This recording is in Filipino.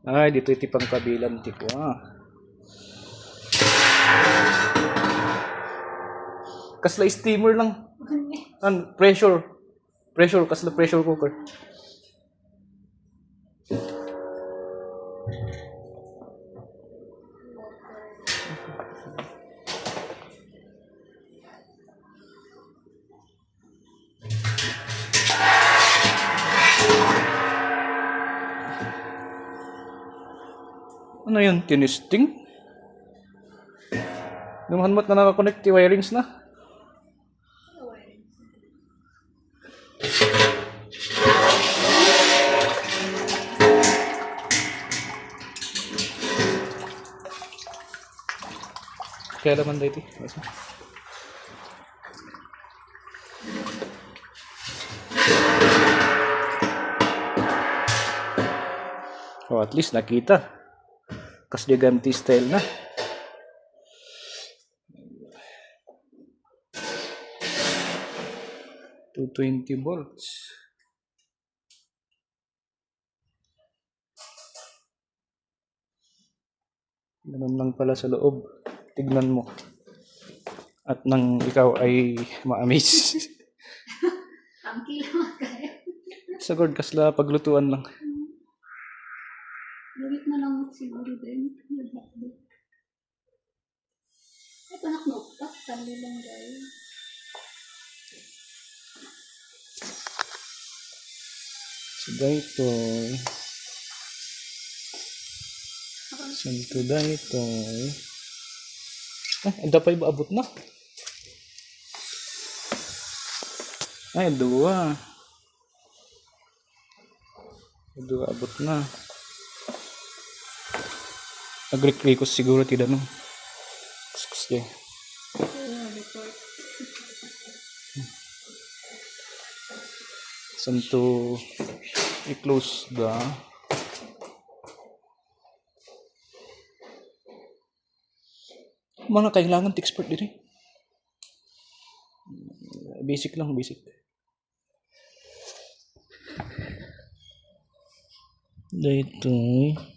Ay, dito iti pang kabilang tipo. Kasla steamer lang. Pressure. Pressure, kasla pressure cooker. Ano yun? Tinisting? Lumahan mo't na nakakonect yung wirings na. Kaya naman dito. Oh, at least nakita. Kas dia ganti style na. $220 volts. Ganun lang pala sa loob. Tignan mo. At nang ikaw ay ma-amaze. Ang kilo kaya. Sa God, kasla paglutuan lang. Lawit na lang siguro din. Ito naknoktak. Tali lang guys. So, daytoy. Santo daytoy. Anda pa iba abot na. Ay, dua. Dua abot na. Agriklikos siguro tidak no. Kuskus deh. Santo i-close da. Mana kailangan expert diri. Basic lang, basic. Daytoy.